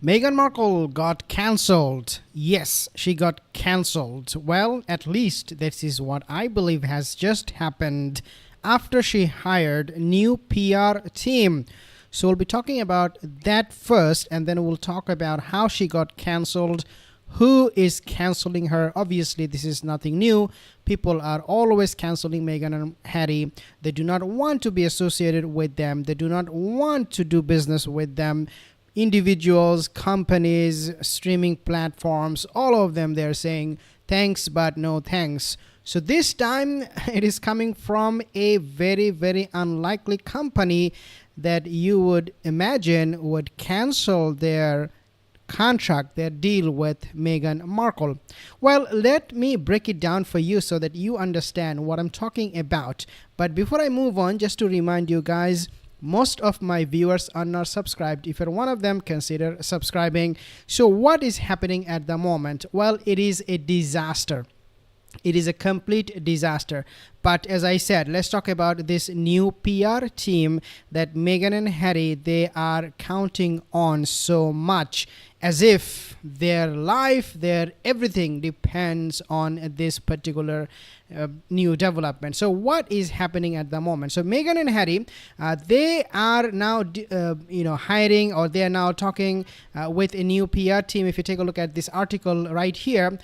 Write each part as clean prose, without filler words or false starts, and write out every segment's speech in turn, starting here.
Meghan Markle got cancelled. Yes, she got cancelled. Well, at least this is what I believe has just happened after she hired new PR team. So we'll be talking about that first, and then we'll talk about how she got cancelled, who is cancelling her. Obviously, this is nothing new. People are always cancelling Meghan and Harry. They do not want to be associated with them. They do not want to do business with them. Individuals, companies, streaming platforms, all of them, they're saying thanks but no thanks. So this time it is coming from a very, very unlikely company that you would imagine would cancel their contract, their deal with Meghan Markle. Well, let me break it down for you so that you understand what I'm talking about. But before I move on, just to remind you guys, most of my viewers are not subscribed. If you're one of them, consider subscribing. So what is happening at the moment? Well, it is a disaster. It is a complete disaster. But as I said, let's talk about this new PR team that Meghan and Harry, they are counting on so much, as if their life, their everything depends on this particular new development. So what is happening at the moment? So Meghan and Harry, they are now hiring, or they are now talking with a new PR team. If you take a look at this article right here,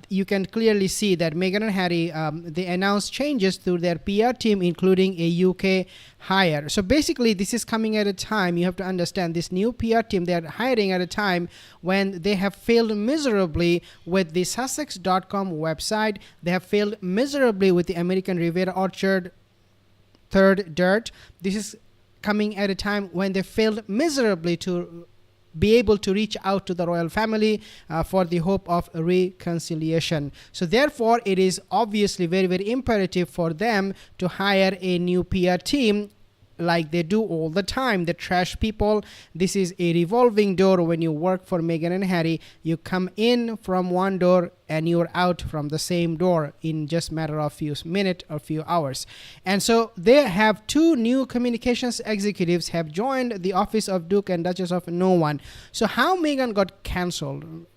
you can clearly see that Meghan and Harry, they announced changes to their PR team, including a UK hire. So basically, this is coming at a time, you have to understand, this new PR team, they are hiring at a time when they have failed miserably with the Sussex.com website. They have failed miserably with the American Riviera Orchard Third Dirt. This is coming at a time when they failed miserably to be able to reach out to the royal family for the hope of reconciliation. So therefore, it is obviously very, very imperative for them to hire a new PR team, like they do all the time. The trash people. This is a revolving door. When you work for Meghan and Harry, you come in from one door and you're out from the same door in just matter of few minutes or few hours. And so they have two new communications executives have joined the office of Duke and Duchess of No One. So how Meghan got cancelled?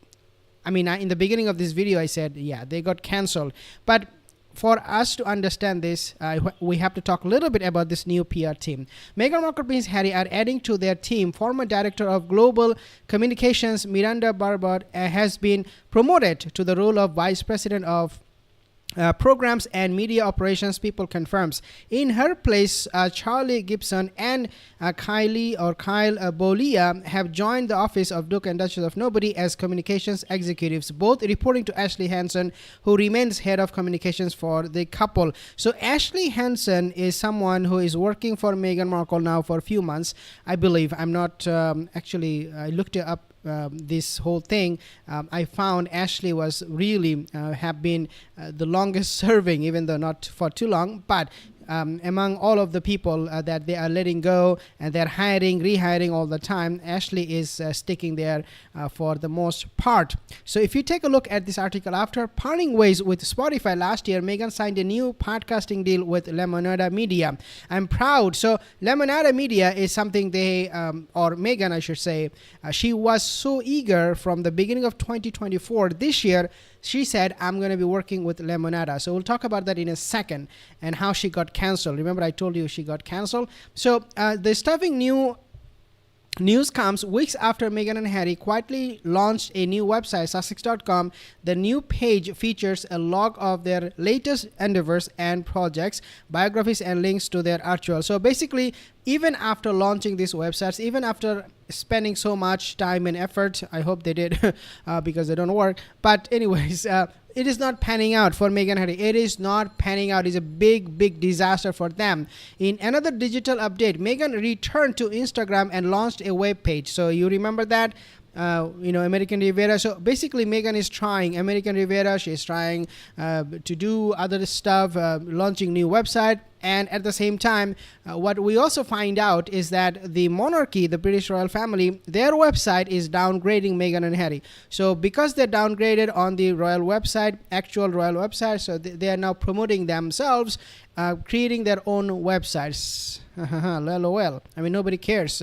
I mean, in the beginning of this video, I said, yeah, they got cancelled. But for us to understand this, we have to talk a little bit about this new PR team. Meghan Markle and Prince Harry are adding to their team. Former Director of Global Communications Miranda Barbot has been promoted to the role of Vice President of Programs and Media Operations, People confirms. In her place, Charlie Gibson and Kyle Bolia have joined the office of Duke and Duchess of Nobody as communications executives, both reporting to Ashley Hansen, who remains head of communications for the couple. So Ashley Hansen is someone who is working for Meghan Markle now for a few months, I believe. I'm not I looked it up. This whole thing, I found Ashley was really have been the longest serving, even though not for too long, but among all of the people that they are letting go and they're hiring, rehiring all the time, Ashley is sticking there for the most part. So if you take a look at this article, after parting ways with Spotify last year, Meghan signed a new podcasting deal with Lemonada Media. I'm proud. So Lemonada Media is something they, or Meghan, I should say, she was so eager from the beginning of 2024. This year, she said, I'm going to be working with Lemonada. So we'll talk about that in a second and how she got canceled. Remember, I told you she got canceled. So the stuffing news comes weeks after Meghan and Harry quietly launched a new website, Sussex.com. The new page features a log of their latest endeavors and projects, biographies, and links to their actual. So basically, even after launching these websites, even after spending so much time and effort, I hope they did because they don't work. But anyways, it is not panning out for Meghan and Harry. It is not panning out. It's a big, big disaster for them. In another digital update, Meghan returned to Instagram and launched a web page. So you remember that? American Riviera. So basically, Meghan is trying American Riviera. She's trying to do other stuff, launching new website. And at the same time, what we also find out is that the monarchy, the British royal family, their website is downgrading Meghan and Harry. So because they're downgraded on the royal website, actual royal website, so they are now promoting themselves, creating their own websites. LOL. I mean, nobody cares.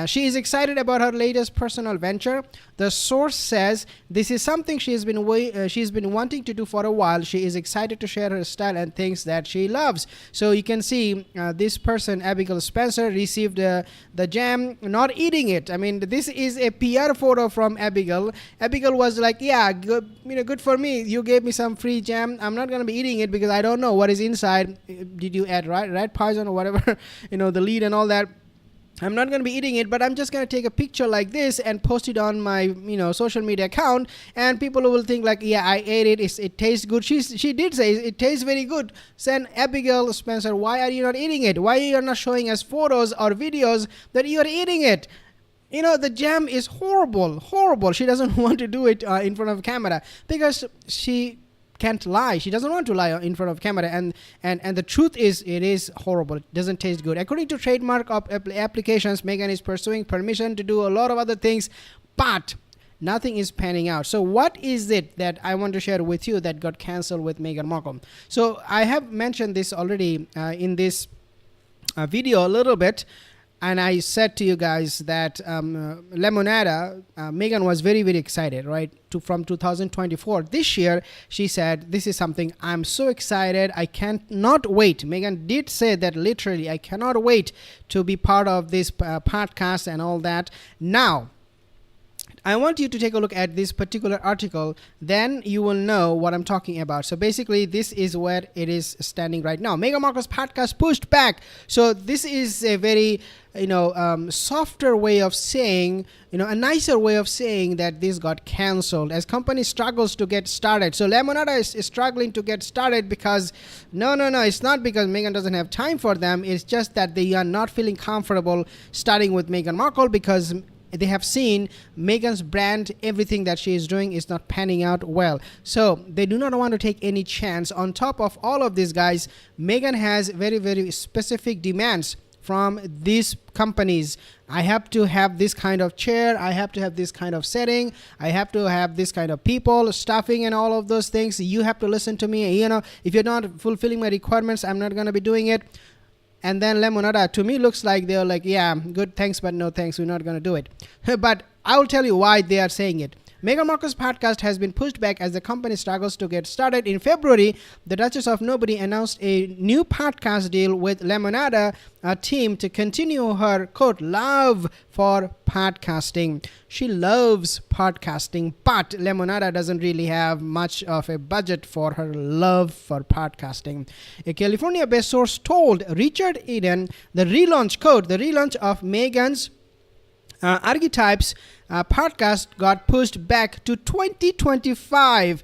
She is excited about her latest personal venture. The source says this is something she's been wanting to do for a while. She is excited to share her style and things that she loves. So you can see this person, Abigail Spencer, received the jam, not eating it. I mean, this is a PR photo from Abigail. Abigail was like, yeah, good for me. You gave me some free jam. I'm not going to be eating it because I don't know what is inside. Did you add rat poison or whatever, the lead and all that? I'm not going to be eating it, but I'm just going to take a picture like this and post it on my, social media account, and people will think like, yeah, I ate it. It tastes good. She did say it tastes very good. Then Abigail Spencer, why are you not eating it? Why are you not showing us photos or videos that you are eating it? The jam is horrible. She doesn't want to do it in front of camera because she can't lie. She doesn't want to lie in front of camera, and the truth is, it is horrible. It doesn't taste good. According to trademark applications, Meghan is pursuing permission to do a lot of other things, but nothing is panning out. So what is it that I want to share with you that got cancelled with Meghan Markle? So I have mentioned this already in this video a little bit. And I said to you guys that Lemonada, Meghan was very, very excited, right? From 2024. This year, she said, this is something I'm so excited. I cannot wait. Meghan did say that literally, I cannot wait to be part of this podcast and all that. Now, I want you to take a look at this particular article, then you will know what I'm talking about. So basically, this is where it is standing right now. Meghan Markle's podcast pushed back. So this is a very, softer way of saying, a nicer way of saying that this got cancelled as company struggles to get started. So Lemonada is struggling to get started because, no, it's not because Meghan doesn't have time for them. It's just that they are not feeling comfortable starting with Meghan Markle because they have seen Meghan's brand, everything that she is doing is not panning out well. So they do not want to take any chance. On top of all of these guys, Meghan has very, very specific demands from these companies. I have to have this kind of chair. I have to have this kind of setting. I have to have this kind of people, staffing and all of those things. You have to listen to me. If you're not fulfilling my requirements, I'm not going to be doing it. And then Lemonada, to me, looks like they're like, yeah, good, thanks, but no thanks. We're not going to do it. But I will tell you why they are saying it. Meghan Markle's podcast has been pushed back as the company struggles to get started. In February, the Duchess of Nobody announced a new podcast deal with Lemonada, a team to continue her, quote, love for podcasting. She loves podcasting, but Lemonada doesn't really have much of a budget for her love for podcasting. A California-based source told Richard Eden the relaunch of Meghan's Archetypes podcast got pushed back to 2025.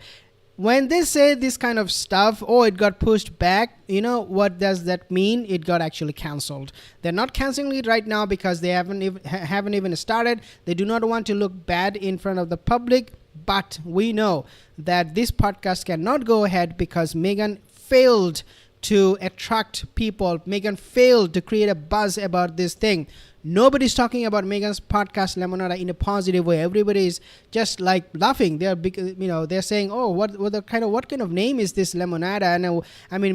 When they say this kind of stuff, it got pushed back, what does that mean? It got actually cancelled. They're not cancelling it right now because they haven't even started. They do not want to look bad in front of the public, but we know that this podcast cannot go ahead because Meghan failed to attract people. Meghan failed to create a buzz about this thing. Nobody's talking about Meghan's podcast Lemonada in a positive way. Everybody is just like laughing. They're saying, "Oh, what kind of name is this Lemonada?" And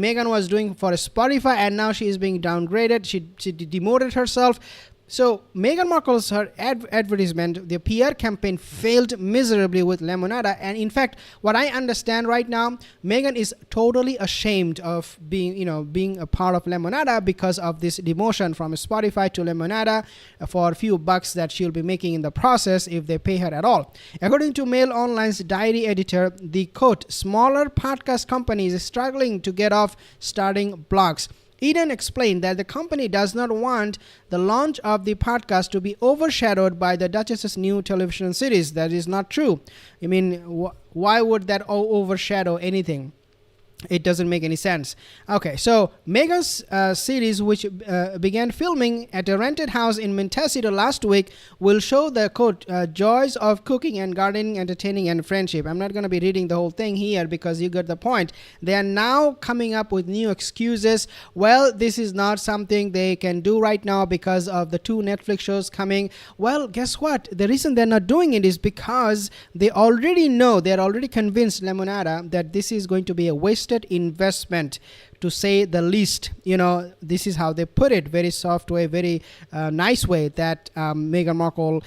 Meghan was doing for Spotify, and now she is being downgraded. She demoted herself. So Meghan Markle's advertisement, the PR campaign failed miserably with Lemonada. And in fact, what I understand right now, Meghan is totally ashamed of being a part of Lemonada because of this demotion from Spotify to Lemonada for a few bucks that she'll be making in the process if they pay her at all. According to Mail Online's diary editor, the quote, smaller podcast companies struggling to get off starting blocks. Eden explained that the company does not want the launch of the podcast to be overshadowed by the Duchess's new television series. That is not true. Why would that overshadow anything? It doesn't make any sense. Okay, so Meghan's series, which began filming at a rented house in Montecito last week, will show the, quote, joys of cooking and gardening, entertaining, and friendship. I'm not going to be reading the whole thing here because you get the point. They are now coming up with new excuses. Well, this is not something they can do right now because of the 2 Netflix shows coming. Well, guess what? The reason they're not doing it is because they already know, they're already convinced, Lemonada, that this is going to be a waste wasted investment, to say the least. This is how they put it, very soft way, very nice way, that Meghan Markle,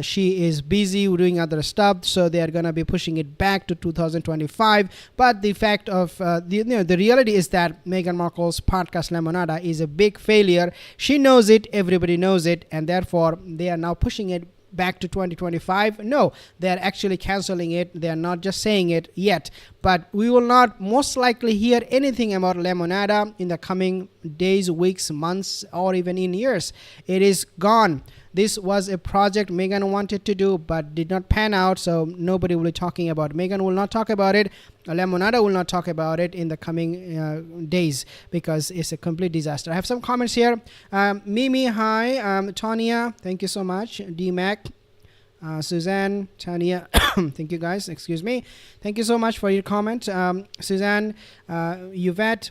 she is busy doing other stuff, so they are going to be pushing it back to 2025. But the fact of the reality is that Meghan Markle's podcast Lemonada is a big failure. She knows it, everybody knows it, and therefore they are now pushing it back to 2025. No, they are actually canceling it. They are not just saying it yet, but we will not most likely hear anything about Lemonada in the coming days, weeks, months, or even in years. It is gone. This was a project Meghan wanted to do but did not pan out, so nobody will be talking about it. Meghan will not talk about it. Lemonada will not talk about it in the coming days, because it's a complete disaster. I have some comments here. Mimi, hi. Tanya, thank you so much. D-Mac, Suzanne, Tanya, thank you guys. Excuse me. Thank you so much for your comment. Suzanne, Yvette,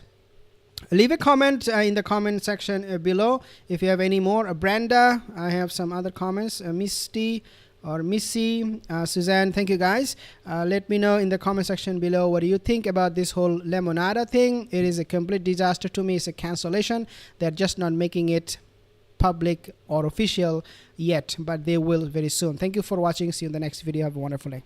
leave a comment in the comment section below if you have any more. Brenda, I have some other comments. Misty or Missy, Suzanne, thank you guys. Let me know in the comment section below, what do you think about this whole Lemonada thing? It is a complete disaster to me. It's a cancellation. They're just not making it public or official yet, but they will very soon. Thank you for watching. See you in the next video. Have a wonderful day.